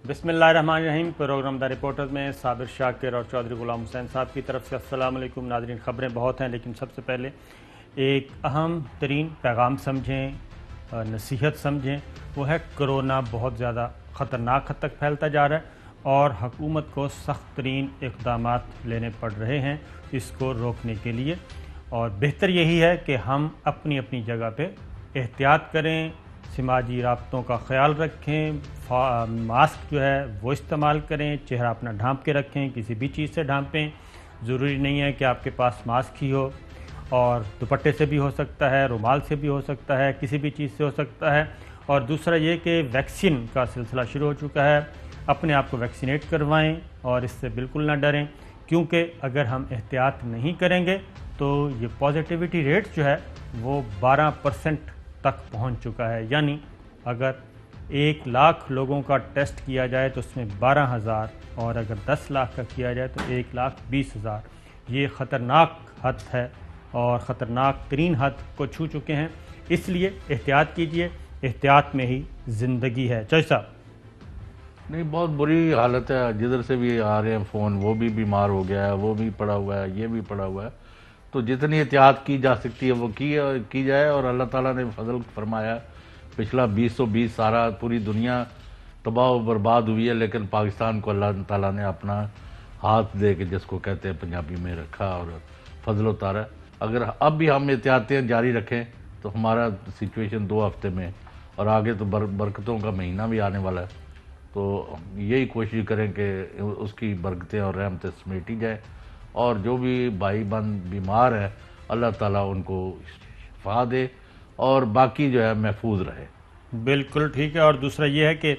بسم اللہ الرحمن الرحیم۔ پروگرام دا رپورٹر میں صابر شاکر اور چودھری غلام حسین صاحب کی طرف سے السلام علیکم ناظرین۔ خبریں بہت ہیں لیکن سب سے پہلے ایک اہم ترین پیغام سمجھیں، نصیحت سمجھیں، وہ ہے کرونا بہت زیادہ خطرناک حد تک پھیلتا جا رہا ہے اور حکومت کو سخت ترین اقدامات لینے پڑ رہے ہیں اس کو روکنے کے لیے، اور بہتر یہی ہے کہ ہم اپنی اپنی جگہ پہ احتیاط کریں، سماجی رابطوں کا خیال رکھیں، ماسک جو ہے وہ استعمال کریں، چہرہ اپنا ڈھانپ کے رکھیں، کسی بھی چیز سے ڈھانپیں۔ ضروری نہیں ہے کہ آپ کے پاس ماسک ہی ہو، اور دوپٹے سے بھی ہو سکتا ہے، رومال سے بھی ہو سکتا ہے، کسی بھی چیز سے ہو سکتا ہے۔ اور دوسرا یہ کہ ویکسین کا سلسلہ شروع ہو چکا ہے، اپنے آپ کو ویکسینیٹ کروائیں اور اس سے بالکل نہ ڈریں، کیونکہ اگر ہم احتیاط نہیں کریں گے تو یہ پازیٹیوٹی ریٹ جو ہے وہ 12% تک پہنچ چکا ہے، یعنی اگر 1,00,000 لوگوں کا ٹیسٹ کیا جائے تو اس میں 12,000، اور اگر 10 لاکھ کا کیا جائے تو 1,20,000۔ یہ خطرناک حد ہے اور خطرناک ترین حد کو چھو چکے ہیں، اس لیے احتیاط کیجئے، احتیاط میں ہی زندگی ہے۔ چوہدری صاحب نہیں، بہت بری حالت ہے، جدھر سے بھی آ رہے ہیں فون، وہ بھی بیمار ہو گیا ہے، وہ بھی پڑا ہوا ہے، یہ بھی پڑا ہوا ہے، تو جتنی احتیاط کی جا سکتی ہے وہ کی جائے، اور اللہ تعالیٰ نے فضل فرمایا۔ پچھلا 2020 سارا پوری دنیا تباہ و برباد ہوئی ہے، لیکن پاکستان کو اللہ تعالیٰ نے اپنا ہاتھ دے کے، جس کو کہتے ہیں پنجابی میں، رکھا اور فضل اتارا۔ اگر اب بھی ہم احتیاطیں جاری رکھیں تو ہمارا سچویشن 2 ہفتے میں، اور آگے تو برکتوں کا مہینہ بھی آنے والا ہے، تو یہی کوشش کریں کہ اس کی برکتیں اور رحمتیں سمیٹی جائیں، اور جو بھی بھائی بہن بیمار ہیں اللہ تعالیٰ ان کو شفا دے اور باقی جو ہے محفوظ رہے۔ بالکل ٹھیک ہے۔ اور دوسرا یہ ہے کہ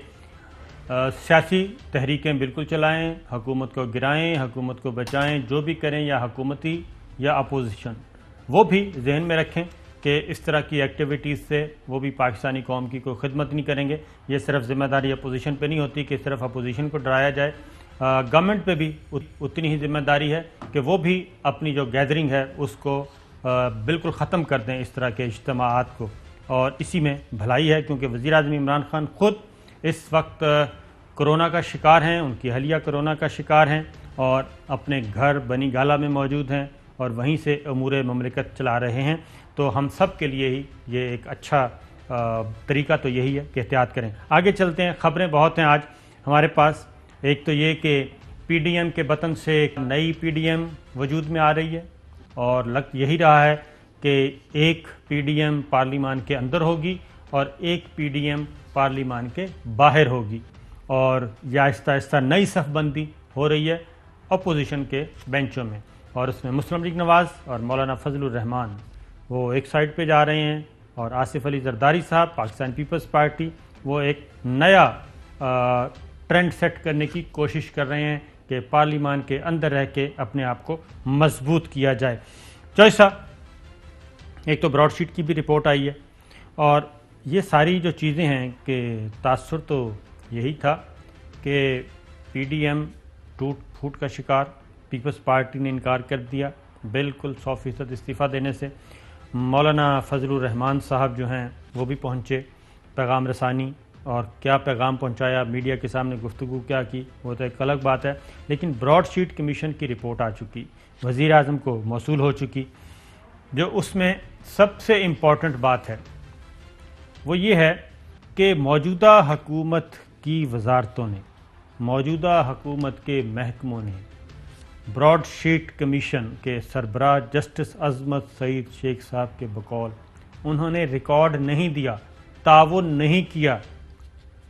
سیاسی تحریکیں بالکل چلائیں، حکومت کو گرائیں، حکومت کو بچائیں، جو بھی کریں، یا حکومتی یا اپوزیشن، وہ بھی ذہن میں رکھیں کہ اس طرح کی ایکٹیویٹیز سے وہ بھی پاکستانی قوم کی کوئی خدمت نہیں کریں گے۔ یہ صرف ذمہ داری اپوزیشن پہ نہیں ہوتی کہ صرف اپوزیشن کو ڈرایا جائے، گورنمنٹ پہ بھی اتنی ہی ذمہ داری ہے کہ وہ بھی اپنی جو گیدرنگ ہے اس کو بالکل ختم کر دیں، اس طرح کے اجتماعات کو، اور اسی میں بھلائی ہے، کیونکہ وزیر اعظم عمران خان خود اس وقت کرونا کا شکار ہیں، ان کی اہلیہ کرونا کا شکار ہیں، اور اپنے گھر بنی گالہ میں موجود ہیں اور وہیں سے امور مملکت چلا رہے ہیں۔ تو ہم سب کے لیے ہی یہ ایک اچھا طریقہ تو یہی ہے کہ احتیاط کریں۔ آگے چلتے ہیں، خبریں بہت ہیں آج ہمارے پاس۔ ایک تو یہ کہ پی ڈی ایم کے بطن سے ایک نئی پی ڈی ایم وجود میں آ رہی ہے، اور لگ یہی رہا ہے کہ ایک پی ڈی ایم پارلیمان کے اندر ہوگی اور ایک پی ڈی ایم پارلیمان کے باہر ہوگی، اور یہ آہستہ آہستہ نئی صف بندی ہو رہی ہے اپوزیشن کے بینچوں میں، اور اس میں مسلم لیگ نواز اور مولانا فضل الرحمان وہ ایک سائڈ پہ جا رہے ہیں، اور آصف علی زرداری صاحب پاکستان پیپلز پارٹی وہ ایک نیا ٹرینڈ سیٹ کرنے کی کوشش کر رہے ہیں کہ پارلیمان کے اندر رہ کے اپنے آپ کو مضبوط کیا جائے۔ چوہدری صاحب، ایک تو براڈ شیٹ کی بھی رپورٹ آئی ہے، اور یہ ساری جو چیزیں ہیں کہ تاثر تو یہی تھا کہ پی ڈی ایم ٹوٹ پھوٹ کا شکار، پیپلز پارٹی نے انکار کر دیا بالکل 100% استعفیٰ دینے سے۔ مولانا فضل الرحمان صاحب جو ہیں وہ بھی پہنچے، پیغام رسانی، اور کیا پیغام پہنچایا، میڈیا کے سامنے گفتگو کیا کی، وہ تو ایک الگ بات ہے، لیکن براڈ شیٹ کمیشن کی رپورٹ آ چکی، وزیر اعظم کو موصول ہو چکی۔ جو اس میں سب سے امپورٹنٹ بات ہے وہ یہ ہے کہ موجودہ حکومت کی وزارتوں نے، موجودہ حکومت کے محکموں نے براڈ شیٹ کمیشن کے سربراہ جسٹس عظمت سعید شیخ صاحب کے بقول انہوں نے ریکارڈ نہیں دیا، تعاون نہیں کیا،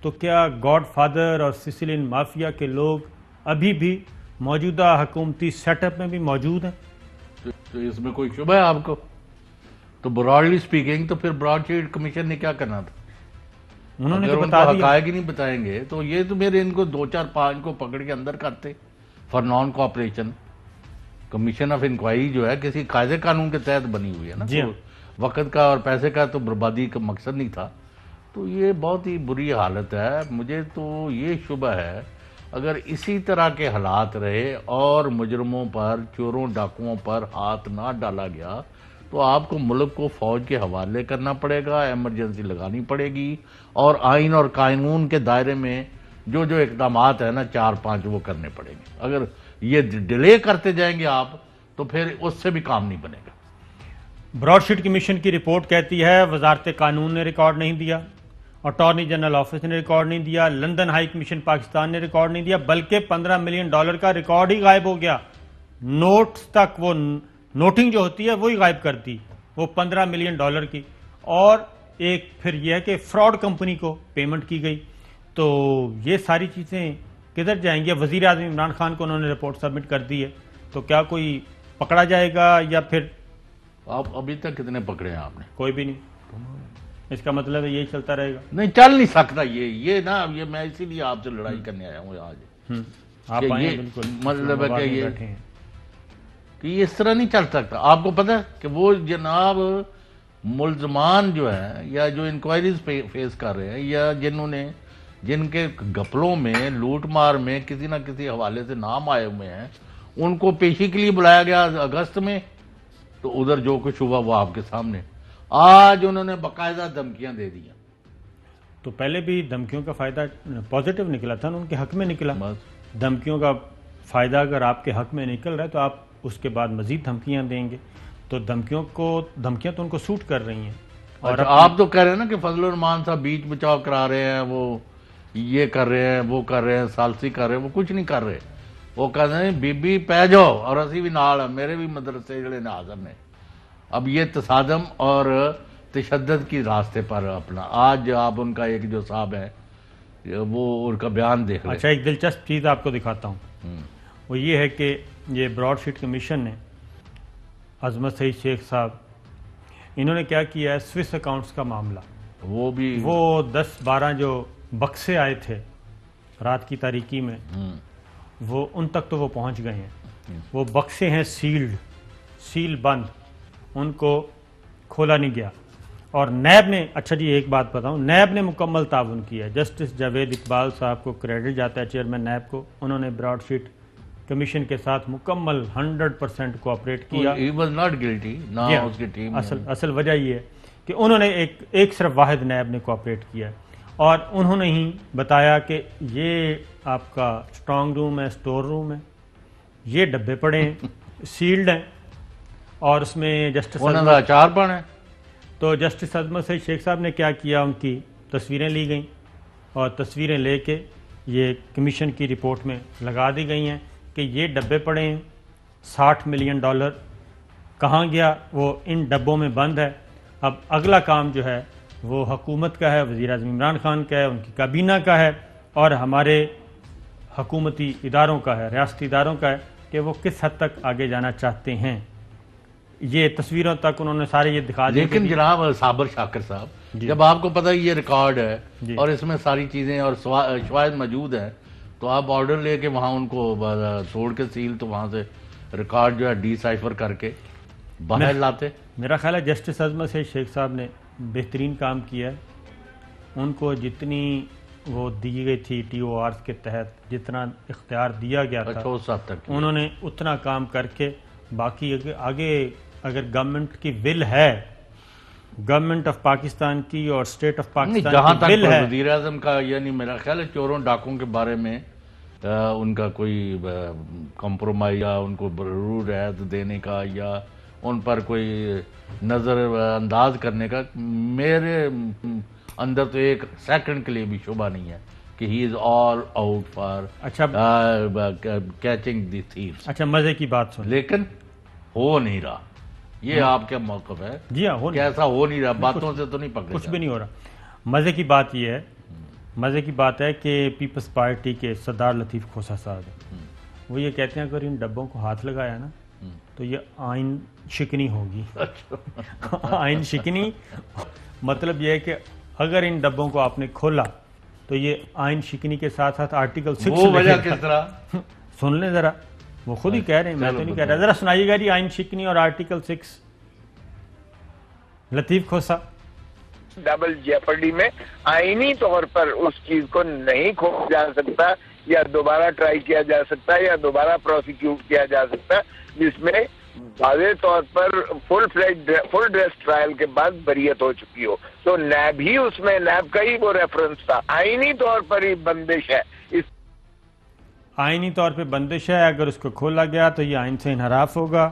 تو کیا گاڈ فادر اور سسلین مافیا کے لوگ ابھی بھی موجودہ حکومتی سیٹ اپ میں بھی موجود ہیں؟ تو اس میں کوئی شبہ ہے آپ کو؟ تو براڈلی سپیکنگ تو پھر براڈ شیٹ کمیشن نے کیا کرنا تھا؟ انہوں نے اگر تو ان بتا کو دیا۔ حقائق ہی نہیں بتائیں گے تو یہ تو میرے ان کو 2 4 5 کو پکڑ کے اندر کرتے for non cooperation. Commission of inquiry جو ہے کسی قاعدے قانون کے تحت بنی ہوئی ہے نا، جی تو وقت کا اور پیسے کا تو بربادی کا مقصد نہیں تھا، تو یہ بہت ہی بری حالت ہے۔ مجھے تو یہ شبہ ہے اگر اسی طرح کے حالات رہے اور مجرموں پر، چوروں ڈاکوؤں پر ہاتھ نہ ڈالا گیا تو آپ کو ملک کو فوج کے حوالے کرنا پڑے گا، ایمرجنسی لگانی پڑے گی، اور آئین اور قانون کے دائرے میں جو اقدامات ہیں نا 4-5 وہ کرنے پڑیں گے. اگر یہ ڈیلے کرتے جائیں گے آپ تو پھر اس سے بھی کام نہیں بنے گا. براڈ شیٹ کمیشن کی رپورٹ کہتی ہے وزارت قانون نے ریکارڈ نہیں دیا، اٹارنی جنرل آفس نے ریکارڈ نہیں دیا، لندن ہائی کمیشن پاکستان نے ریکارڈ نہیں دیا، بلکہ $15 ملین کا ریکارڈ ہی غائب ہو گیا. نوٹس تک، وہ نوٹنگ جو ہوتی ہے وہی غائب کر دی، وہ $15 ملین کی. اور ایک پھر یہ ہے کہ فراڈ کمپنی کو پیمنٹ کی گئی. تو یہ ساری چیزیں کدھر جائیں گی؟ وزیر اعظم عمران خان کو انہوں نے رپورٹ سبمٹ کر دی ہے، تو کیا کوئی پکڑا جائے گا یا پھر آپ ابھی تک کتنے پکڑے ہیں آپ نے؟ کوئی بھی نہیں؟ اس کا مطلب ہے یہی چلتا رہے گا؟ نہیں، چل نہیں سکتا یہ نا. یہ میں اسی لیے آپ سے لڑائی کرنے آیا ہوں آج. آپ کہ آئے یہ بالکل مطلب ہے کہ بیٹھے ہیں. یہ اس طرح نہیں چل سکتا. آپ کو پتہ ہے کہ وہ جناب ملزمان جو ہیں یا جو انکوائریز فیس کر رہے ہیں یا جن کے گھپلوں میں لوٹ مار میں کسی نہ کسی حوالے سے نام آئے ہوئے ہیں، ان کو پیشی کے لیے بلایا گیا اگست میں، تو ادھر جو کچھ ہوا وہ آپ کے سامنے. آج انہوں نے باقاعدہ دھمکیاں دے دی ہیں. تو پہلے بھی دھمکیوں کا فائدہ پازیٹیو نکلا تھا نا، ان کے حق میں نکلا. دھمکیوں کا فائدہ اگر آپ کے حق میں نکل رہا ہے تو آپ اس کے بعد مزید دھمکیاں دیں گے. تو دھمکیاں تو ان کو سوٹ کر رہی ہیں. اور آپ تو کہہ رہے ہیں نا کہ فضل الرحمان صاحب بیچ بچاؤ کرا رہے ہیں، وہ یہ کر رہے ہیں، وہ کر رہے ہیں، ثالثی کر رہے ہیں. وہ کچھ نہیں کر رہے. وہ کہہ رہے ہیں بی بی پہ جاؤ اور اسی بھی نال ہے، میرے بھی مدرسے جڑے نے حاضر نے. اب یہ تصادم اور تشدد کی راستے پر اپنا آج آپ ان کا ایک جو صاحب ہے وہ ان کا بیان دیکھ لیں. اچھا، ایک دلچسپ چیز آپ کو دکھاتا ہوں. وہ یہ ہے کہ یہ براڈ شیٹ کمیشن نے عظمت سعید شیخ صاحب، انہوں نے کیا کیا ہے، سوئس اکاؤنٹس کا معاملہ، وہ 10-12 جو بکسے آئے تھے رات کی تاریکی میں، وہ ان تک تو وہ پہنچ گئے ہیں. وہ بکسے ہیں سیل بند، ان کو کھولا نہیں گیا. اور نیب نے، اچھا جی ایک بات بتاؤں، نیب نے مکمل تعاون کیا ہے. جسٹس جاوید اقبال صاحب کو کریڈٹ جاتا ہے، چیئرمین نیب کو. انہوں نے براڈ شیٹ کمیشن کے ساتھ مکمل 100% کوآپریٹ کیا. He was not guilty. نہ اس کی ٹیم. اصل وجہ یہ ہے کہ انہوں نے ایک صرف واحد نیب نے کوآپریٹ کیا ہے، اور انہوں نے ہی بتایا کہ یہ آپ کا اسٹرانگ روم ہے، اسٹور روم ہے، یہ ڈبے پڑے ہیں، سیلڈ ہیں، اور اس میں جسٹس اچار پڑ ہے. تو جسٹس عظمت سعید شیخ صاحب نے کیا کیا، ان کی تصویریں لی گئیں اور تصویریں لے کے یہ کمیشن کی رپورٹ میں لگا دی گئی ہیں کہ یہ ڈبے پڑے ہیں. $60 ملین کہاں گیا؟ وہ ان ڈبوں میں بند ہے. اب اگلا کام جو ہے وہ حکومت کا ہے، وزیر اعظم عمران خان کا ہے، ان کی کابینہ کا ہے، اور ہمارے حکومتی اداروں کا ہے، ریاستی اداروں کا ہے کہ وہ کس حد تک آگے جانا چاہتے ہیں. یہ تصویروں تک انہوں نے سارے یہ دکھا دیا. لیکن جناب صابر شاکر صاحب، جب آپ کو پتہ یہ ریکارڈ ہے اور اس میں ساری چیزیں اور شواہد موجود ہیں، تو آپ آرڈر لے کے وہاں ان کو توڑ کے سیل، تو وہاں سے ریکارڈ جو ہے ڈی سائفر کر کے باہر لاتے. میرا خیال ہے جسٹس عظمت سعید شیخ صاحب نے بہترین کام کیا ہے. ان کو جتنی وہ دی گئی تھی ٹی او آرز کے تحت، جتنا اختیار دیا گیا تھا، اس حد تک انہوں نے اتنا کام کر کے، باقی آگے اگر گورنمنٹ کی ول ہے، گورنمنٹ آف پاکستان کی اور اسٹیٹ آف پاکستان جہاں کی تک ول ہے، وزیر اعظم کا، یعنی میرا خیال ہے چوروں ڈاکوں کے بارے میں ان کا کوئی کمپرومائز یا ان کو ضرور رعایت دینے کا یا ان پر کوئی نظر انداز کرنے کا میرے اندر تو ایک سیکنڈ کے لیے بھی شبہ نہیں ہے کہ he is all out for catching the thieves. اچھا مزے کی بات سن. لیکن ہو نہیں رہا. یہ آپ کا موقف ہے؟ جی ہاں، ایسا ہو نہیں رہا. باتوں سے تو نہیں پکڑے، کچھ بھی نہیں ہو رہا. مزے کی بات یہ ہے، مزے کی بات ہے کہ پیپلز پارٹی کے صدر لطیف کھوسہ صاحب ہیں، وہ یہ کہتے ہیں اگر ان ڈبوں کو ہاتھ لگایا نا تو یہ آئین شکنی ہوگی. آئین شکنی مطلب یہ ہے کہ اگر ان ڈبوں کو آپ نے کھولا تو یہ آئین شکنی کے ساتھ ساتھ آرٹیکل 6 وہ وجہ کس طرح سن لیں ذرا، وہ خود ہی کہہ رہے ہیں، میں تو نہیں کہہ رہا. ذرا سنائیے گا جی آئین شکنی اور آرٹیکل 6. لطیف کھوسہ. ڈبل جیپرڈی میں آئینی طور پر اس چیز کو نہیں کھولا جا سکتا یا دوبارہ ٹرائی کیا جا سکتا یا دوبارہ پروسیکیوٹ کیا جا سکتا جس میں واضح طور پر فل ڈریس ٹرائل کے بعد بریت ہو چکی ہو، تو نیب ہی اس میں، نیب کا ہی وہ ریفرنس تھا، آئینی طور پر ہی بندش ہے. اس آئینی طور پہ بندش ہے، اگر اس کو کھولا گیا تو یہ آئین سے انحراف ہوگا.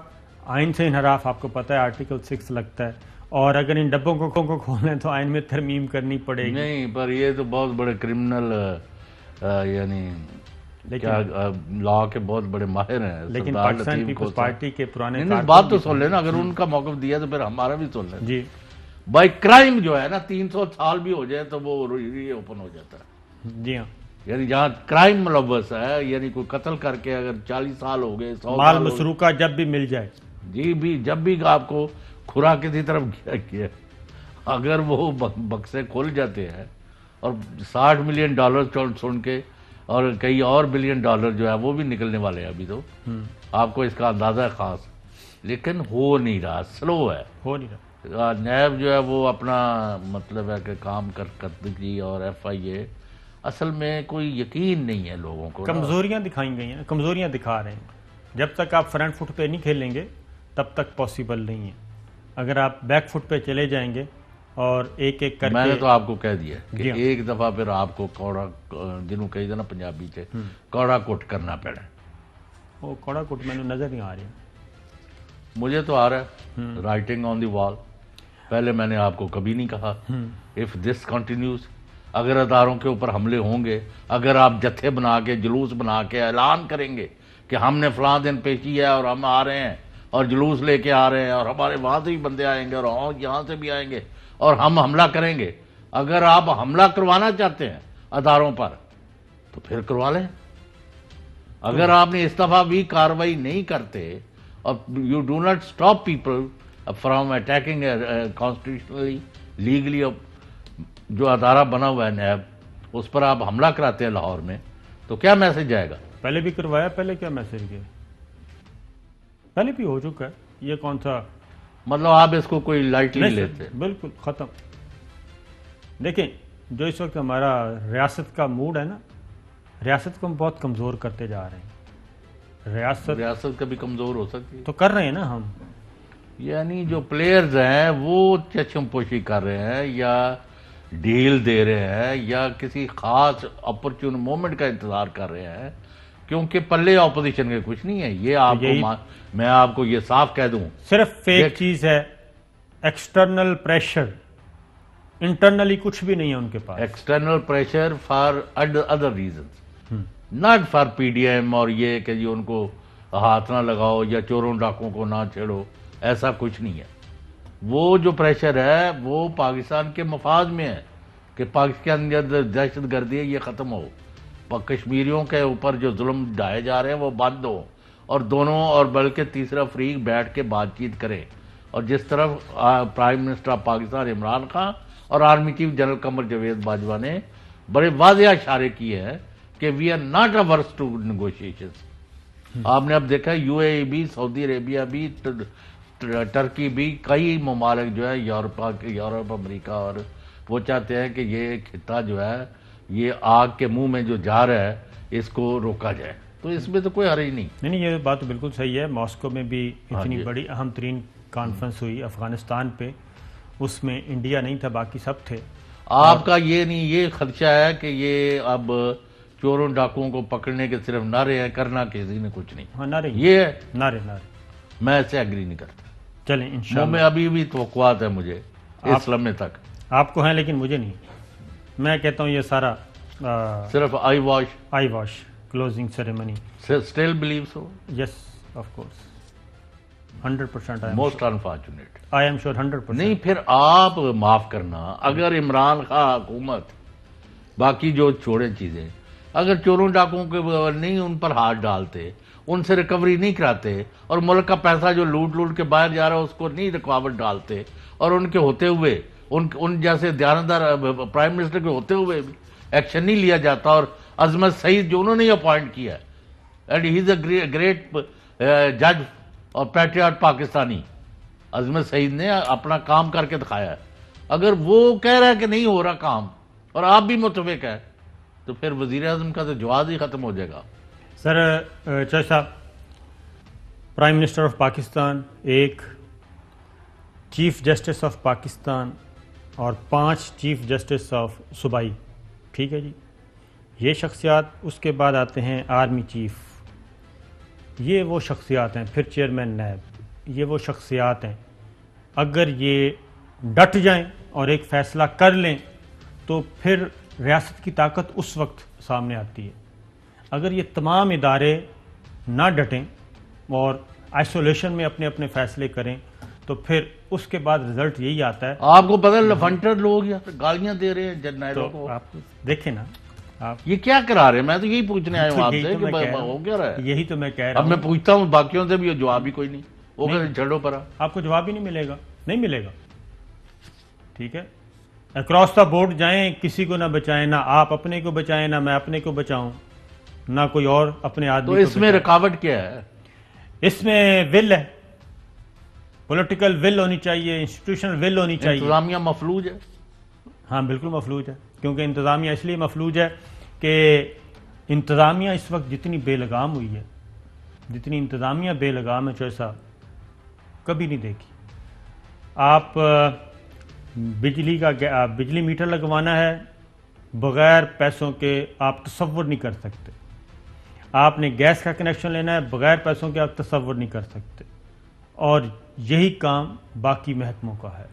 آئین سے انحراف آپ کو پتہ ہے آرٹیکل 6 لگتا ہے، اور اگر ان ڈبوں کو کھولیں تو آئین میں ترمیم کرنی پڑے گی. نہیں، پر یہ تو بہت بڑے کرمنل یعنی کیا لا کے بہت بڑے ماہر ہیں. لیکن سردار پاکستان لطیف پیپلز کو پارٹی کے پرانے بات تو سن لینا، اگر ان کا موقف دیا تو پھر ہمارا بھی سن لینا. جی بائی کرائم جو ہے نا 300 سال بھی ہو جائے تو وہ ری اوپن ہو جاتا ہے. جی ہاں، یعنی جہاں کرائم ملوث ہے، یعنی کوئی قتل کر کے اگر 40 سال ہو گئے، 100 مال سال ہو مسروقہ جب بھی مل جائے، گئے، جب بھی آپ کو کھرا کسی طرف کیا اگر وہ بکسے کھل جاتے ہیں اور $60 ملین سن کے اور کئی اور بلین ڈالر جو ہے وہ بھی نکلنے والے ہیں ابھی تو آپ کو اس کا اندازہ ہے خاص، لیکن ہو نہیں رہا، سلو ہے. ہو نہیں رہا. نیب جو ہے وہ اپنا مطلب ہے کہ کام کرکردگی اور ایف آئی اے اصل میں کوئی یقین نہیں ہے لوگوں کو. کمزوریاں دکھائی گئی ہیں، کمزوریاں دکھا رہے ہیں. جب تک آپ فرنٹ فٹ پہ نہیں کھیلیں گے تب تک پاسبل نہیں ہے. اگر آپ بیک فٹ پہ چلے جائیں گے اور ایک ایک کر کے، میں نے تو آپ کو کہہ دیا کہ جی ہاں. ایک دفعہ پھر آپ کو کوڑا جنہوں کہی تھا نا پنجابی سے کوڑا کوٹ کرنا پڑے. وہ کوڑا کوٹ میں نے نظر نہیں آ رہی. مجھے تو آ رہا ہے رائٹنگ آن دی وال. پہلے میں نے آپ کو کبھی نہیں کہا اف دس کنٹینیوز، اگر اداروں کے اوپر حملے ہوں گے، اگر آپ جتھے بنا کے جلوس بنا کے اعلان کریں گے کہ ہم نے فلاں دن پیشی ہے اور ہم آ رہے ہیں اور جلوس لے کے آ رہے ہیں اور ہمارے وہاں سے بھی بندے آئیں گے اور یہاں سے بھی آئیں گے اور ہم حملہ کریں گے، اگر آپ حملہ کروانا چاہتے ہیں اداروں پر تو پھر کروا لیں. اگر آپ نے اس دفعہ بھی کاروائی نہیں کرتے اور you do not stop people from attacking constitutionally legally جو ادارہ بنا ہوا ہے نیب، اس پر آپ حملہ کراتے ہیں لاہور میں، تو کیا میسج جائے گا؟ پہلے بھی کروایا، پہلے کیا میسج گیا؟ پہلے بھی ہو چکا ہے. یہ کون سا مطلب آپ اس کو کوئی لائٹلی نہیں لیتے؟ بالکل ختم. دیکھیں جو اس وقت ہمارا ریاست کا موڈ ہے نا، ریاست کو ہم بہت کمزور کرتے جا رہے ہیں. ریاست کبھی کمزور ہو سکتی ہے تو کر رہے ہیں نا ہم. یعنی جو پلیئرز ہیں وہ چشم پوشی کر رہے ہیں یا ڈیل دے رہے ہیں یا کسی خاص اپرچون مومنٹ کا انتظار کر رہے ہیں، کیونکہ پلے اپوزیشن کے کچھ نہیں ہے. یہ آپ کو میں آپ کو یہ صاف کہہ دوں، صرف ایک چیز ہے، ایکسٹرنل پریشر. انٹرنلی کچھ بھی نہیں ہے ان کے پاس. External pressure for other reasons, not for P D M اور یہ کہ جی ان کو ہاتھ نہ لگاؤ یا چوروں ڈاکوں کو نہ چھیڑو، ایسا کچھ نہیں ہے. وہ جو پریشر ہے وہ پاکستان کے مفاد میں ہے کہ پاکستان کے اندر دہشت گردی ہے یہ ختم ہو، کشمیریوں کے اوپر جو ظلم ڈھائے جا رہے ہیں وہ بند ہو، اور دونوں اور بلکہ تیسرا فریق بیٹھ کے بات چیت کرے. اور جس طرف prime minister of Pakistan Imran Khan اور army chief general Qamar Javed Bajwa نے بڑے واضح اشارے کیے ہیں کہ we are not averse to negotiations. آپ نے اب دیکھا یو اے ای بھی، سعودی عربیہ بھی، ٹرکی بھی، کئی ممالک جو ہے یورپ امریکہ، اور وہ چاہتے ہیں کہ یہ خطہ جو ہے یہ آگ کے منہ میں جو جا رہا ہے اس کو روکا جائے. تو اس میں تو کوئی حرج نہیں. نہیں یہ بات تو بالکل صحیح ہے. ماسکو میں بھی اتنی بڑی اہم ترین کانفرنس ہوئی افغانستان پہ، اس میں انڈیا نہیں تھا، باقی سب تھے. آپ کا یہ نہیں، یہ خدشہ ہے کہ یہ اب چوروں ڈاکوؤں کو پکڑنے کے صرف نعرے ہیں، کرنا کسی نے کچھ نہیں. ہاں نعرے، یہ ہے، نعرے. میں اس سے ایگری نہیں کرتا. چلیں انشاءاللہ. میں ابھی بھی توقعات ہے مجھے اس لمحے تک. آپ کو ہیں لیکن مجھے نہیں. میں کہتا ہوں یہ سارا صرف eye wash closing ceremony. Still believes ہو؟ Yes of course 100%. Most unfortunate. I am sure 100%. نہیں پھر آپ معاف کرنا، اگر عمران خان حکومت باقی جو چھوڑے چیزیں، اگر چوروں ڈاکوں کے نہیں ان پر ہاتھ ڈالتے، ان سے ریکوری نہیں کراتے، اور ملک کا پیسہ جو لوٹ کے باہر جا رہا ہے اس کو نہیں رکاوٹ ڈالتے، اور ان کے ہوتے ہوئے ان جیسے دیانتدار پرائم منسٹر کے ہوتے ہوئے بھی ایکشن نہیں لیا جاتا، اور عظمت سعید جو انہوں نے اپوائنٹ کیا ہے، and he is a great جج اور پیٹریاٹ پاکستانی، عظمت سعید نے اپنا کام کر کے دکھایا ہے. اگر وہ کہہ رہا ہے کہ نہیں ہو رہا کام اور آپ بھی متفق ہے تو پھر وزیر اعظم کا تو جواز ہی ختم ہو جائے گا. سر چوہے صاحب، پرائم منسٹر آف پاکستان، ایک چیف جسٹس آف پاکستان اور 5 چیف جسٹس آف صوبائی. ٹھیک ہے جی، یہ شخصیات. اس کے بعد آتے ہیں آرمی چیف. یہ وہ شخصیات ہیں. پھر چیئرمین نیب. یہ وہ شخصیات ہیں. اگر یہ ڈٹ جائیں اور ایک فیصلہ کر لیں تو پھر ریاست کی طاقت اس وقت سامنے آتی ہے. اگر یہ تمام ادارے نہ ڈٹیں اور آئسولیشن میں اپنے اپنے فیصلے کریں تو پھر اس کے بعد رزلٹ یہی آتا ہے. آپ کو پتہ لفنٹر لوگ یا گالیاں دے رہے ہیں جرنیلوں کو. آپ دیکھیں نا، آپ یہ کیا کرا رہے ہیں؟ میں تو یہی پوچھنے آیا ہوں آپ سے کہ ہو کیا رہا ہے. یہی تو میں کہہ رہا اب ہوں. میں پوچھتا ہوں باقیوں سے بھی، جواب ہی کوئی نہیں. وہ کہتے ہیں جھڑوں پر آپ کو جواب ہی نہیں ملے گا. نہیں ملے گا. ٹھیک ہے، اکراس دا بورڈ جائیں، کسی کو نہ بچائیں. نہ آپ اپنے کو بچائیں، نہ میں اپنے کو بچاؤں، نہ کوئی اور اپنے آدمی تو کو اس میں رکاوٹ کیا ہے؟ اس میں ول ہے. پولیٹیکل ول ہونی چاہیے، انسٹیٹیوشنل ول ہونی چاہیے. انتظامیہ مفلوج ہے. ہاں بالکل مفلوج ہے. کیونکہ انتظامیہ اس لیے مفلوج ہے کہ انتظامیہ اس وقت جتنی بے لگام ہوئی ہے، جتنی انتظامیہ بے لگام ہے چوہے صاحب، کبھی نہیں دیکھی. آپ بجلی میٹر لگوانا ہے بغیر پیسوں کے، آپ تصور نہیں کر سکتے. آپ نے گیس کا کنیکشن لینا ہے بغیر پیسوں کے، آپ تصور نہیں کر سکتے. اور یہی کام باقی محکموں کا ہے.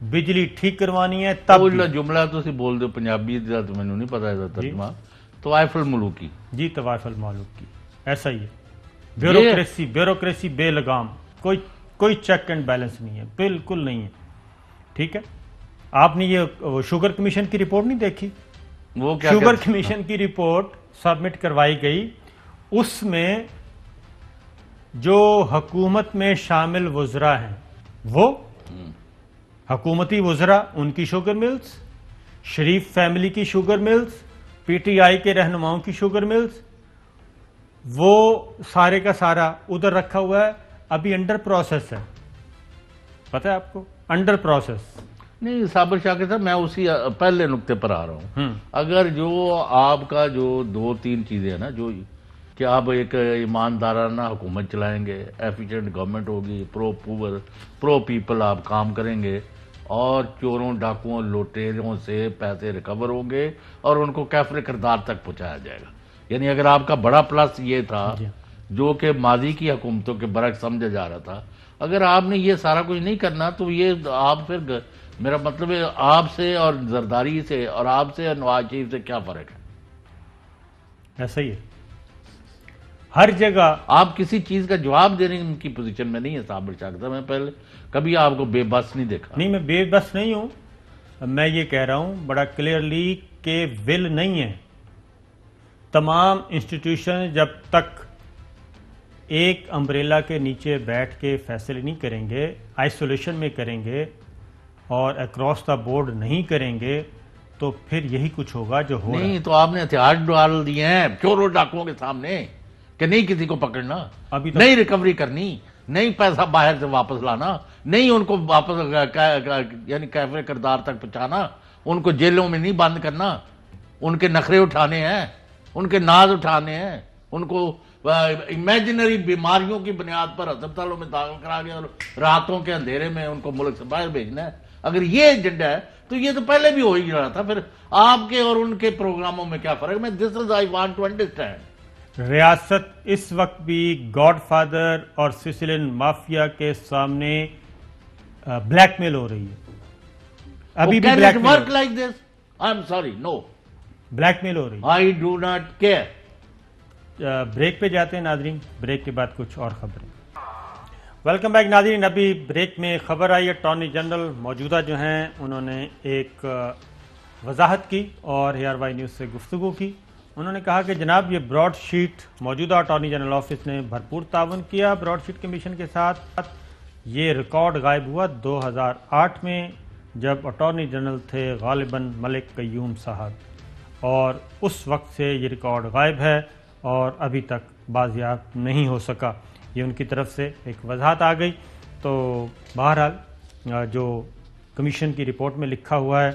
بجلی ٹھیک کروانی ہے تب بھی. جملہ تو بول دو پنجابی دا تو مینوں نہیں پتا ہے ترجمہ. طوائف الملوکی. جی، طوائف الملوک کی. ایسا ہی ہے. بیوروکریسی بے لگام. کوئی چیک اینڈ بیلنس نہیں ہے، بالکل نہیں ہے. ٹھیک ہے، آپ نے یہ شوگر کمیشن کی رپورٹ نہیں دیکھی؟ وہ کیا شوگر کمیشن کی رپورٹ سبمٹ کروائی گئی. اس میں جو حکومت میں شامل وزراء ہیں وہ حکومتی وزراء، ان کی شوگر ملز، شریف فیملی کی sugar mills, P T I کے رہنماؤں کی شوگر ملز، وہ سارے کا سارا ادھر رکھا ہوا ہے. ابھی انڈر پروسیس ہے. پتہ ہے آپ کو؟ Under process. نہیں صابر شاکر صاحب، میں اسی پہلے نقطے پر آ رہا ہوں. اگر جو آپ کا جو 2-3 چیزیں ہیں نا، جو کہ آپ ایک ایماندارانہ حکومت چلائیں گے، ایفیشینٹ گورنمنٹ ہوگی، پرو پیپل آپ کام کریں گے، اور چوروں ڈاکوؤں لوٹیروں سے پیسے ریکور ہوں گے اور ان کو کیفر کردار تک پہنچایا جائے گا. یعنی اگر آپ کا بڑا پلس یہ تھا جو کہ ماضی کی حکومتوں کے برعکس سمجھا جا رہا تھا، اگر آپ نے یہ سارا کچھ نہیں کرنا تو یہ آپ پھر، میرا مطلب ہے آپ سے اور زرداری سے اور آپ سے اور نواز شریف سے کیا فرق ہے؟ ایسا ہی ہے ہر جگہ. آپ کسی چیز کا جواب دینے کی پوزیشن میں نہیں ہے صابر شاکر صاحب. میں پہلے کبھی آپ کو بے بس نہیں دیکھا. نہیں، میں بے بس نہیں ہوں. میں یہ کہہ رہا ہوں بڑا کلیئرلی کہ ول نہیں ہے. تمام انسٹیٹیوشن جب تک ایک امبریلا کے نیچے بیٹھ کے فیصلے نہیں کریں گے، آئسولیشن میں کریں گے اور اکراس دا بورڈ نہیں کریں گے تو پھر یہی کچھ ہوگا جو ہو رہا ہے. نہیں تو آپ نے ہتھیار ڈال دیے ہیں چوروں ڈاکوؤں کے سامنے کہ نہیں کسی کو پکڑنا، نہیں ریکوری کرنی، نہیں پیسہ باہر سے واپس لانا، نہیں ان کو واپس یعنی کیفر کردار تک پہنچانا، ان کو جیلوں میں نہیں بند کرنا، ان کے نخرے اٹھانے ہیں، ان کے ناز اٹھانے ہیں، ان کو امیجنری بیماریوں کی بنیاد پر ہسپتالوں میں داخل کرا کے اور راتوں کے اندھیرے میں ان کو ملک سے باہر بھیجنا ہے. اگر یہ ایجنڈا ہے تو یہ تو پہلے بھی ہو ہی رہا تھا. پھر آپ کے اور ان کے پروگراموں میں کیا فرق ہے؟ میں this is I want to understand. ریاست اس وقت بھی گاڈ فادر اور سسلین مافیا کے سامنے بلیک میل ہو رہی ہے. ابھی بھی blackmail work like this. I am sorry, no, blackmail ہو رہی ہے. I do not care. Break پہ جاتے ہیں ناظرین، بریک کے بعد کچھ اور خبریں. ویلکم بیک ناظرین. ابھی بریک میں خبر آئی ہے اٹارنی جنرل موجودہ جو ہیں انہوں نے ایک وضاحت کی اور اے آر وائی نیوز سے گفتگو کی. انہوں نے کہا کہ جناب یہ براڈ شیٹ موجودہ اٹارنی جنرل آفس نے بھرپور تعاون کیا براڈ شیٹ کمیشن کے ساتھ. یہ ریکارڈ غائب ہوا 2008 میں جب اٹارنی جنرل تھے غالباً ملک قیوم صاحب، اور اس وقت سے یہ ریکارڈ غائب ہے اور ابھی تک بازیاب نہیں ہو سکا. یہ ان کی طرف سے ایک وضاحت آ گئی. تو بہرحال جو کمیشن کی رپورٹ میں لکھا ہوا ہے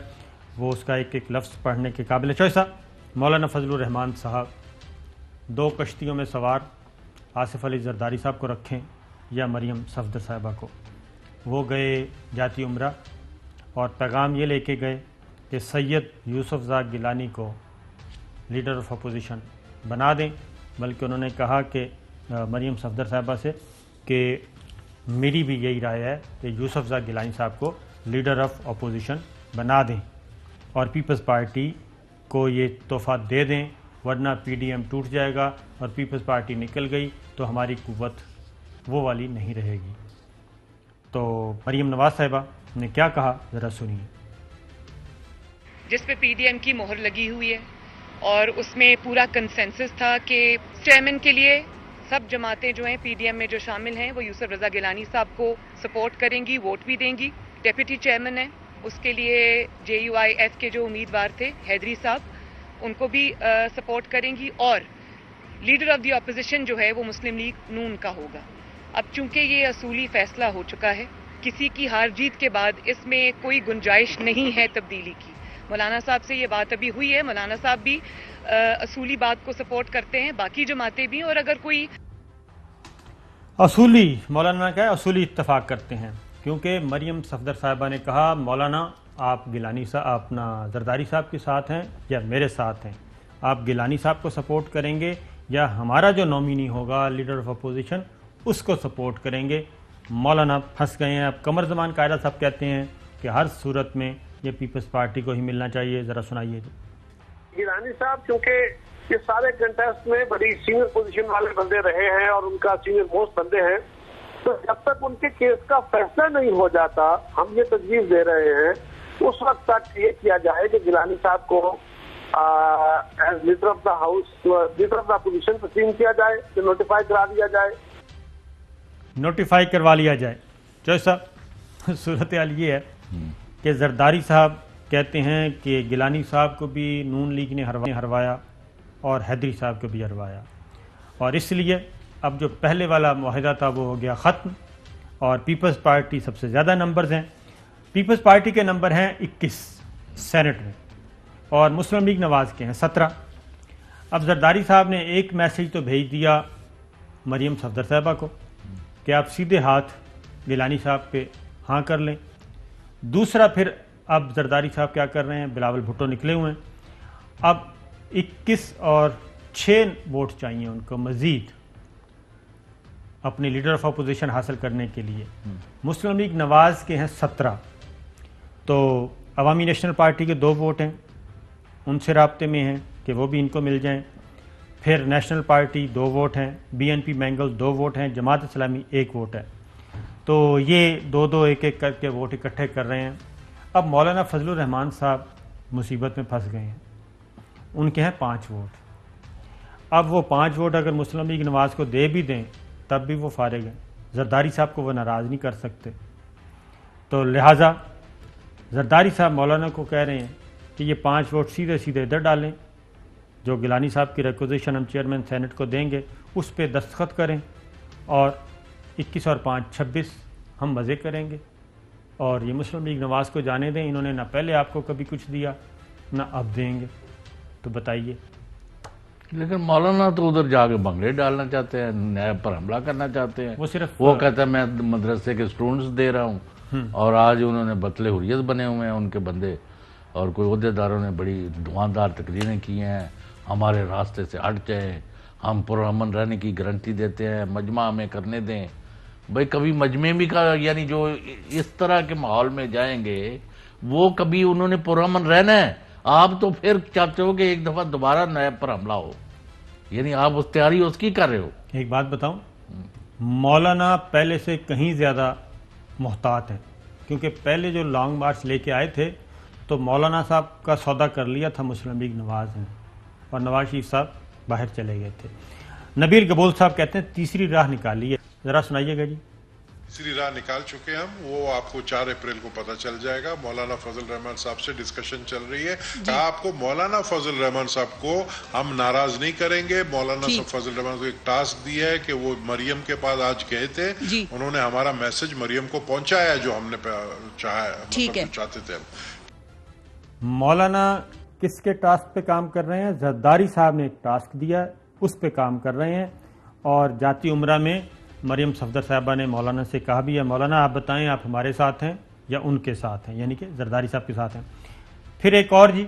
وہ اس کا ایک ایک لفظ پڑھنے کے قابل چوائسا. مولانا فضل الرحمان صاحب 2 کشتیوں میں سوار آصف علی زرداری صاحب کو رکھیں یا مریم صفدر صاحبہ کو. وہ گئے جاتی عمرہ اور پیغام یہ لے کے گئے کہ سید یوسف زاک گیلانی کو لیڈر آف اپوزیشن بنا دیں، بلکہ انہوں نے کہا کہ مریم صفدر صاحبہ سے کہ میری بھی یہی رائے ہے کہ یوسف زاک گیلانی صاحب کو لیڈر آف اپوزیشن بنا دیں اور پیپلز پارٹی کو یہ تحفہ دے دیں، ورنہ پی ڈی ایم ٹوٹ جائے گا اور پیپلز پارٹی نکل گئی تو ہماری قوت وہ والی نہیں رہے گی. تو مریم نواز صاحبہ نے کیا کہا ذرا سنیے. جس پہ پی ڈی ایم کی مہر لگی ہوئی ہے اور اس میں پورا کنسنسس تھا کہ چیئرمین کے لیے سب جماعتیں جو ہیں پی ڈی ایم میں جو شامل ہیں وہ یوسف رضا گیلانی صاحب کو سپورٹ کریں گی، ووٹ بھی دیں گی. ڈیپٹی چیئرمین ہیں، اس کے لیے جے یو آئی ایف کے جو امیدوار تھے حیدری صاحب ان کو بھی سپورٹ کریں گی، اور لیڈر آف دی اپوزیشن جو ہے وہ مسلم لیگ نون کا ہوگا. اب چونکہ یہ اصولی فیصلہ ہو چکا ہے، کسی کی ہار جیت کے بعد اس میں کوئی گنجائش نہیں ہے تبدیلی کی. مولانا صاحب سے یہ بات ابھی ہوئی ہے، مولانا صاحب بھی اصولی بات کو سپورٹ کرتے ہیں، باقی جماعتیں بھی، اور اگر کوئی اصولی مولانا کا اصولی اتفاق کرتے ہیں، کیونکہ مریم صفدر صاحبہ نے کہا مولانا آپ گیلانی صاحب اپنا زرداری صاحب کے ساتھ ہیں یا میرے ساتھ ہیں، آپ گیلانی صاحب کو سپورٹ کریں گے یا ہمارا جو نومینی ہوگا لیڈر آف اپوزیشن اس کو سپورٹ کریں گے. مولانا پھنس گئے ہیں. اب قمر زمان قائدہ صاحب کہتے ہیں کہ ہر صورت میں یہ پیپلز پارٹی کو ہی ملنا چاہیے. ذرا سنائیے. گیلانی صاحب چونکہ یہ سارے کنٹیسٹ میں بڑی سینئر پوزیشن والے بندے رہے ہیں اور ان کا سینئر موسٹ بندے ہیں، تو جب تک ان کے کیس کا فیصلہ نہیں ہو جاتا ہم یہ تجویز دے رہے ہیں اس وقت تک یہ کیا جائے کہ گیلانی صاحب کو as leader of the house leader of the opposition تسلیم کیا جائے، کہ نوٹیفائی کرا دیا جائے. نوٹیفائی کروا لیا جائے. جو صاحب صورتحال یہ ہے کہ زرداری صاحب کہتے ہیں کہ گیلانی صاحب کو بھی نون لیگ نے ہروایا اور حیدری صاحب کو بھی ہروایا، اور اس لیے اب جو پہلے والا معاہدہ تھا وہ ہو گیا ختم، اور پیپلز پارٹی سب سے زیادہ نمبرز ہیں. پیپلز پارٹی کے نمبر ہیں 21 سینٹ میں اور مسلم لیگ نواز کے ہیں 17. اب زرداری صاحب نے ایک میسیج تو بھیج دیا مریم صفدر صاحبہ کو کہ آپ سیدھے ہاتھ گیلانی صاحب پہ ہاں کر لیں. دوسرا پھر اب زرداری صاحب کیا کر رہے ہیں، بلاول بھٹو نکلے ہوئے ہیں، اب 21 اور 6 ووٹ چاہیے ان کو مزید اپنی لیڈر آف اپوزیشن حاصل کرنے کے لیے. مسلم لیگ نواز کے ہیں 17، تو عوامی نیشنل پارٹی کے 2 ووٹ ہیں، ان سے رابطے میں ہیں کہ وہ بھی ان کو مل جائیں. پھر نیشنل پارٹی 2 ووٹ ہیں، B N P Mengal 2 vote ہیں، جماعت اسلامی 1 ووٹ ہے. تو یہ 2 ایک کر کے ووٹ اکٹھے کر رہے ہیں. اب مولانا فضل الرحمان صاحب مصیبت میں پھنس گئے ہیں، ان کے ہیں 5 ووٹ. اب وہ 5 ووٹ اگر مسلم لیگ نواز کو دے بھی دیں تب بھی وہ فارغ ہیں، زرداری صاحب کو وہ ناراض نہیں کر سکتے. تو لہٰذا زرداری صاحب مولانا کو کہہ رہے ہیں کہ یہ 5 ووٹ سیدھے سیدھے ادھر ڈالیں، جو گیلانی صاحب کی ریکوزیشن ہم چیئرمین سینٹ کو دیں گے اس پہ دستخط کریں، اور 21 اور 5 26 ہم مزے کریں گے، اور یہ مسلم لیگ نواز کو جانے دیں. انہوں نے نہ پہلے آپ کو کبھی کچھ دیا نہ اب دیں گے. تو بتائیے. لیکن مولانا تو ادھر جا کے بنگلے ڈالنا چاہتے ہیں، نیب پر حملہ کرنا چاہتے ہیں. وہ کہتا ہے میں مدرسے کے اسٹوڈنٹس دے رہا ہوں، اور آج انہوں نے بطل حریت بنے ہوئے ہیں ان کے بندے، اور کوئی عہدیداروں نے بڑی دھواندار تقریریں کی ہیں ہمارے راستے سے ہٹ جائیں، ہم پرامن رہنے کی گارنٹی دیتے ہیں، مجمع ہمیں کرنے دیں. بھائی کبھی مجمع بھی کا یعنی جو اس طرح کے ماحول میں جائیں گے وہ کبھی انہوں نے پرامن رہنا ہے. آپ تو پھر چاہتے ہو کہ ایک دفعہ دوبارہ نیب پر حملہ ہو، یعنی آپ اس تیاری اس کی کر رہے ہو. ایک بات بتاؤں، مولانا پہلے سے کہیں زیادہ محتاط ہیں، کیونکہ پہلے جو لانگ مارچ لے کے آئے تھے تو مولانا صاحب کا سودا کر لیا تھا مسلم لیگ نواز نے، اور نواز شریف صاحب باہر چلے گئے تھے. نبیل قبول صاحب کہتے ہیں تیسری راہ نکالی ہے. ذرا سنائیے گا جی. تیسری راہ نکال چکے ہم، وہ آپ کو 4 اپریل کو پتہ چل جائے گا. مولانا فضل الرحمان صاحب سے ڈسکشن چل رہی ہے. آپ کو مولانا فضل الرحمان صاحب کو ہم ناراض نہیں کریں گے. مولانا فضل الرحمان کو ایک ٹاسک دیا ہے کہ وہ مریم کے پاس آج گئے تھے، انہوں نے ہمارا میسج مریم کو پہنچایا جو ہم نے چاہتے تھے. مولانا کس کے ٹاسک پہ کام کر رہے ہیں؟ زرداری صاحب نے ایک ٹاسک دیا ہے، اس پہ کام کر رہے ہیں، اور جاتی عمرہ میں مریم صفدر صاحبہ نے مولانا سے کہا بھی ہے مولانا آپ بتائیں آپ ہمارے ساتھ ہیں یا ان کے ساتھ ہیں، یعنی کہ زرداری صاحب کے ساتھ ہیں۔ پھر ایک اور جی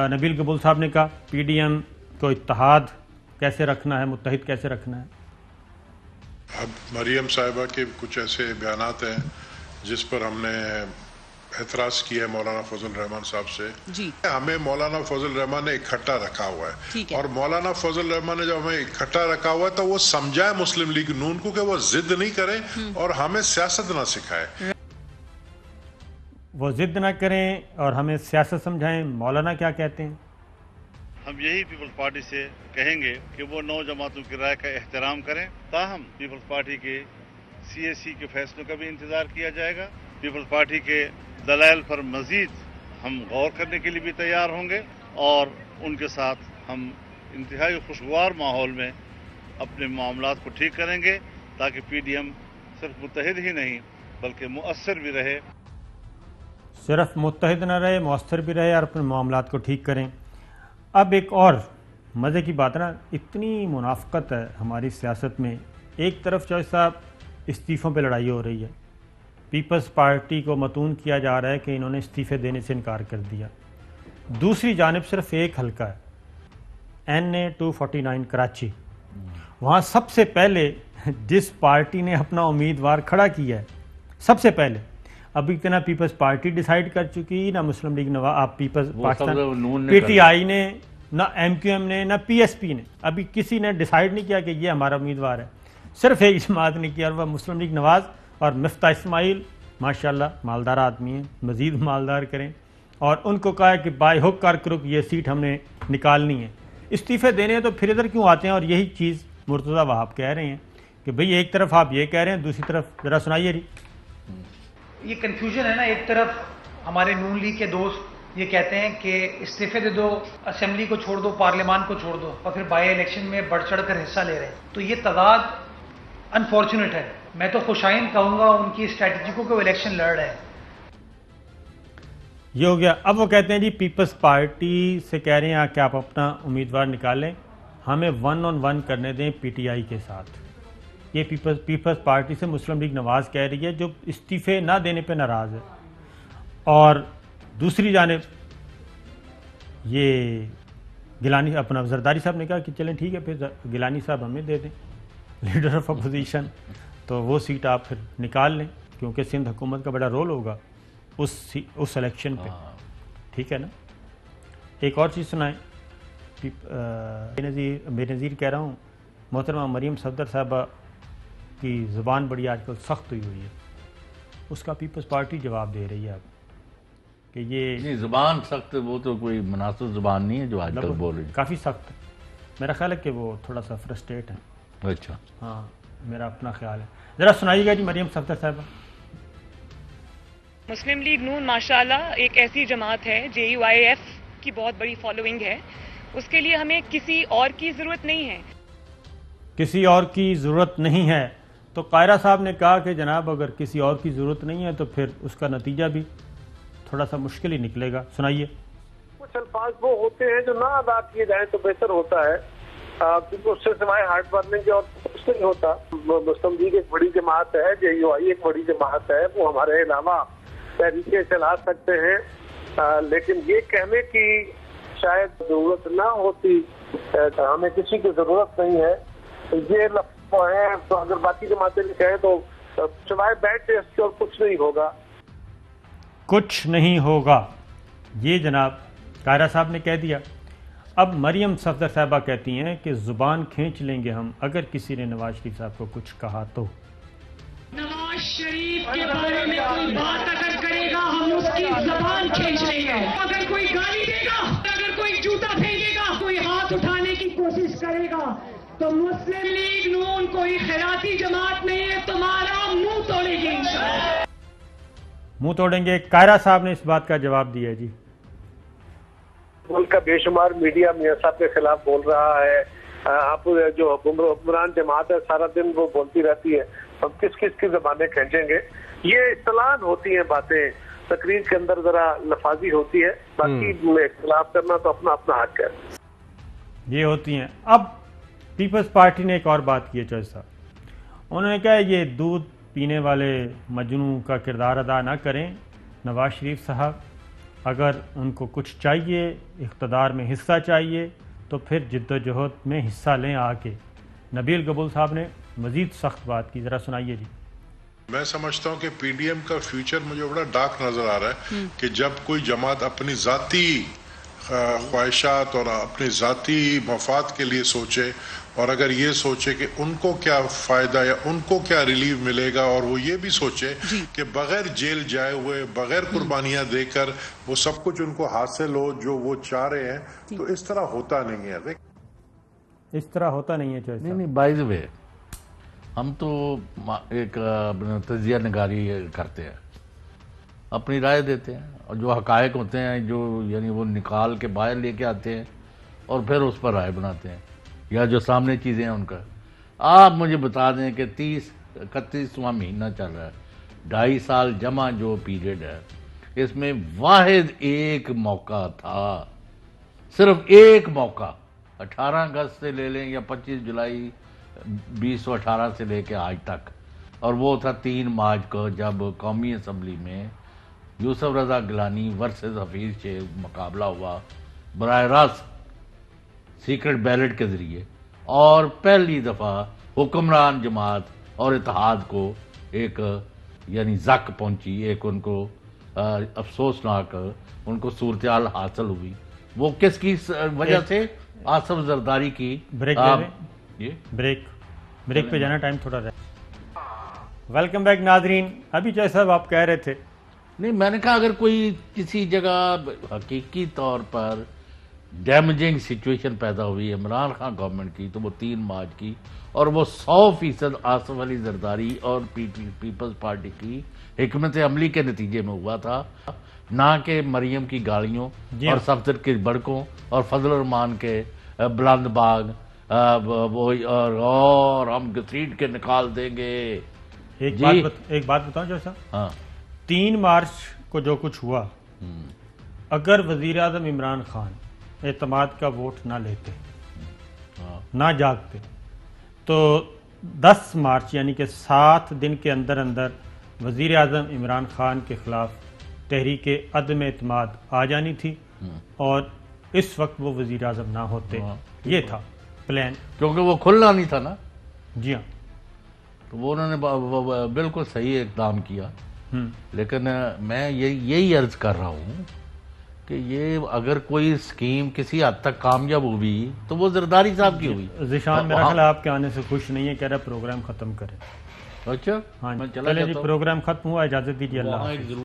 نبیل قبول صاحب نے کہا پی ڈی ایم کو اتحاد کیسے رکھنا ہے، متحد کیسے رکھنا ہے۔ اب مریم صاحبہ کے کچھ ایسے بیانات ہیں جس پر ہم نے اعتراض کیا ہے مولانا فضل الرحمان صاحب سے جی ہمیں مولانا فضل الرحمان نے اکٹھا رکھا ہوا ٹھیک ہے ہے۔ اور مولانا فضل الرحمان نے جب ہمیں اکٹھا رکھا ہوا ہے تو وہ سمجھائے مسلم لیگ نون کو کہ وہ ضد نہیں کریں اور ہمیں سیاست نہ سکھائے، وہ ضد نہ کریں اور ہمیں سیاست سمجھائیں۔ مولانا کیا کہتے ہیں؟ ہم یہی پیپلز پارٹی سے کہیں گے کہ وہ 9 جماعتوں کی رائے کا احترام کریں، تاہم پیپلز پارٹی کے CAC کے فیصلوں کا بھی انتظار کیا جائے گا۔ پیپلز پارٹی کے دلائل پر مزید ہم غور کرنے کے لیے بھی تیار ہوں گے اور ان کے ساتھ ہم انتہائی خوشگوار ماحول میں اپنے معاملات کو ٹھیک کریں گے تاکہ PDM صرف متحد ہی نہیں بلکہ مؤثر بھی رہے۔ صرف متحد نہ رہے، مؤثر بھی رہے اور اپنے معاملات کو ٹھیک کریں۔ اب ایک اور مزے کی بات نا، اتنی منافقت ہے ہماری سیاست میں، ایک طرف چوہے صاحب استعفوں پہ لڑائی ہو رہی ہے، پیپلز پارٹی کو متون کیا جا رہا ہے کہ انہوں نے استعفے دینے سے انکار کر دیا، دوسری جانب صرف ایک حلقہ ہے NA 249 کراچی، وہاں سب سے پہلے جس پارٹی نے اپنا امیدوار کھڑا کیا ہے سب سے پہلے، ابھی نہ پیپلز پارٹی ڈیسائیڈ کر چکی، نہ مسلم لیگ آپ پیپلز پاکستان PTI نے، نہ MQM نے، نہ PSP نے، ابھی کسی نے ڈیسائیڈ نہیں کیا کہ یہ ہمارا امیدوار ہے، صرف ایک جماعت نے کیا اور وہ مسلم لیگ نواز اور مفتاح اسماعیل ماشاءاللہ مالدار آدمی ہیں، مزید مالدار کریں، اور ان کو کہا ہے کہ بائی ہک کر کرک یہ سیٹ ہم نے نکالنی ہے، استعفے دینے ہیں تو پھر ادھر کیوں آتے ہیں؟ اور یہی چیز مرتضیٰ وہاب کہہ رہے ہیں کہ بھئی ایک طرف آپ یہ کہہ رہے ہیں، دوسری طرف ذرا سنائیے جی۔ یہ کنفیوژن ہے نا، ایک طرف ہمارے نون لیگ کے دوست یہ کہتے ہیں کہ استعفے دے دو، اسمبلی کو چھوڑ دو، پارلیمان کو چھوڑ دو، اور پھر بائی الیکشن میں بڑھ چڑھ کر حصہ لے رہے ہیں، تو یہ تضاد انفارچونیٹ ہے۔ میں تو خوشائند کہوں گا ان کی اسٹریٹجی کو کہ وہ الیکشن لڑ رہے ہیں۔ یہ ہو گیا۔ اب وہ کہتے ہیں جی پیپلز پارٹی سے کہہ رہے ہیں کہ آپ اپنا امیدوار نکالیں، ہمیں 1 on 1 کرنے دیں PTI کے ساتھ۔ یہ پیپلز پارٹی سے مسلم لیگ نواز کہہ رہی ہے جو استعفے نہ دینے پہ ناراض ہے، اور دوسری جانب یہ گیلانی اپنا زرداری صاحب نے کہا کہ چلیں ٹھیک ہے پھر گیلانی صاحب ہمیں دے دیں لیڈر آف اپوزیشن، تو وہ سیٹ آپ پھر نکال لیں کیونکہ سندھ حکومت کا بڑا رول ہوگا اس الیکشن پہ، ٹھیک ہے نا۔ ایک اور چیز سنائیں، بے نظیر کہہ رہا ہوں، محترمہ مریم صفدر صاحبہ کی زبان بڑی آج کل سخت ہوئی ہے، اس کا پیپلز پارٹی جواب دے رہی ہے اب کہ یہ نہیں زبان سخت، وہ تو کوئی مناسب زبان نہیں ہے جو آج کل بول رہی ہے، کافی سخت ہے، میرا خیال ہے کہ وہ تھوڑا سا فرسٹریٹ ہے۔ اچھا ہاں میرا اپنا خیال ہے، ذرا سنائیے گا جی مریم صفدر صاحبہ۔ مسلم لیگ نون ماشاءاللہ ایک ایسی جماعت ہے JUIF کی بہت بڑی فالوئنگ ہے، اس کے لیے ہمیں کسی اور کی ضرورت نہیں ہے۔ کسی اور کی ضرورت نہیں ہے تو قائرہ صاحب نے کہا کہ جناب اگر کسی اور کی ضرورت نہیں ہے تو پھر اس کا نتیجہ بھی تھوڑا سا مشکل ہی نکلے گا، سنائیے۔ کچھ الفاظ وہ ہوتے ہیں جو نہ ادا کیے جائیں تو بہتر ہوتا ہے، کیونکہ اس سے سوائے ہارٹ برننگ اور کچھ نہیں ہوتا۔ مسلم لیگ ایک بڑی جماعت ہے، JUI ایک بڑی جماعت ہے، وہ ہمارے علاوہ تحریکیں چلا سکتے ہیں، لیکن یہ کہنے کی شاید ضرورت نہ ہوتی کہ ہمیں کسی کی ضرورت نہیں ہے، یہ لفظ ہے، تو اگر باقی جماعتیں بھی کہیں تو سوائے بیڈ ٹیسٹ کے اور کچھ نہیں ہوگا، کچھ نہیں ہوگا، یہ جناب قائرہ صاحب نے کہہ دیا۔ اب مریم صفدر صاحبہ کہتی ہیں کہ زبان کھینچ لیں گے ہم اگر کسی نے نواز شریف صاحب کو کچھ کہا تو۔ نواز شریف کے بارے میں کوئی بات اگر کرے گا ہم اس کی زبان کھینچ لیں گے، اگر کوئی گالی دے گا، اگر کوئی جوتا پھینکے گا، کوئی ہاتھ اٹھانے کی کوشش کرے گا تو مسلم لیگ نون کوئی خیراتی جماعت نہیں ہے، تمہارا منہ توڑے گی انشاءاللہ۔ منہ توڑیں گے، قائرہ صاحب نے اس بات کا جواب دیا ہے جی۔ ملک کا بے شمار میڈیا میاں صاحب کے خلاف بول رہا ہے، آپ جو حکمران جماعت ہے سارا دن وہ بولتی رہتی ہے، ہم کس کس کی زبانیں کھینچیں گے؟ یہ اصطلاح ہوتی ہیں باتیں، تقریر کے اندر ذرا لفاظی ہوتی ہے، باقی اختلاف کرنا تو اپنا اپنا حق ہے۔ یہ ہوتی ہیں۔ اب پیپلز پارٹی نے ایک اور بات کی ہے چوہدری صاحب، انہوں نے کہا یہ دودھ پینے والے مجنوں کا کردار ادا نہ کریں. نواز شریف صاحب اگر ان کو کچھ چاہیے، اقتدار میں حصہ چاہیے، تو پھر جد و جہد میں حصہ لیں آ کے. نبیل قبول صاحب نے مزید سخت بات کی، ذرا سنائیے جی. میں سمجھتا ہوں کہ پی ڈی ایم کا فیوچر مجھے بڑا ڈارک نظر آ رہا ہے کہ جب کوئی جماعت اپنی ذاتی خواہشات اور اپنی ذاتی مفاد کے لیے سوچے، اور اگر یہ سوچے کہ ان کو کیا فائدہ یا ان کو کیا ریلیف ملے گا، اور وہ یہ بھی سوچے کہ بغیر جیل جائے ہوئے، بغیر قربانیاں دے کر وہ سب کچھ ان کو حاصل ہو جو وہ چاہ رہے ہیں، تو اس طرح ہوتا نہیں ہے. اس طرح ہوتا نہیں ہے چوہدری صاحب. نہیں بائی دا وے ہم تو ایک تجزیہ نگاری کرتے ہیں، اپنی رائے دیتے ہیں، اور جو حقائق ہوتے ہیں جو یعنی وہ نکال کے باہر لے کے آتے ہیں اور پھر اس پر رائے بناتے ہیں، یا جو سامنے چیزیں ہیں ان کا. آپ مجھے بتا دیں کہ 31واں مہینہ چل رہا ہے، 2.5 سال جمع جو پیریڈ ہے، اس میں واحد ایک موقع تھا، صرف ایک موقع، 18 اگست سے لے لیں یا 25 جولائی 2018 سے لے کے آج تک، اور وہ تھا 3 مارچ کو جب قومی اسمبلی میں یوسف رضا گیلانی ورسز حفیظ شیخ مقابلہ ہوا براہ راست سیکرٹ بیلٹ کے ذریعے، اور پہلی دفعہ حکمران جماعت اور اتحاد کو ایک یعنی زک پہنچی، ایک ان کو افسوسناک ان کو صورتحال حاصل ہوئی. وہ کس کی وجہ سے؟ آصف زرداری کی. بریک پہ جانا، ٹائم تھوڑا رہا. ویلکم بیک ناظرین. ابھی چوہدری صاحب آپ کہہ رہے تھے. نہیں، میں نے کہا اگر کوئی کسی جگہ حقیقی طور پر ڈیمیجنگ سچویشن پیدا ہوئی عمران خان گورنمنٹ کی، تو وہ 3 مارچ کی، اور وہ 100% آصف علی زرداری اور پیپلز پارٹی کی حکمت عملی کے نتیجے میں ہوا تھا، نہ کہ مریم کی گاڑیوں اور صفدر کی بڑکوں اور فضل الرحمان کے بلند باغ اور ہم گھسیٹ کے نکال دیں گے. ایک بات بتاؤں چوہدری صاحب. ہاں، 3 مارچ کو جو کچھ ہوا، اگر وزیر اعظم عمران خان اعتماد کا ووٹ نہ لیتے، نہ جاگتے، تو 10 مارچ یعنی کہ 7 دن کے اندر اندر وزیر اعظم عمران خان کے خلاف تحریک عدم اعتماد آ جانی تھی، اور اس وقت وہ وزیر اعظم نہ ہوتے. یہ تھا پلان، کیونکہ وہ کھلنا نہیں تھا نا. جی ہاں، تو وہ انہوں نے بالکل صحیح اقدام کیا. لیکن میں یہی عرض کر رہا ہوں کہ یہ اگر کوئی اسکیم کسی حد تک کامیاب ہوئی تو وہ زرداری صاحب کی ہوئی. ذیشان میرا خیال آپ کے آنے سے خوش نہیں ہے، کہہ رہا پروگرام ختم کریں. اچھا، ہاں چلے جی، پروگرام ختم ہوا، اجازت دیجیے. اللہ حافظ.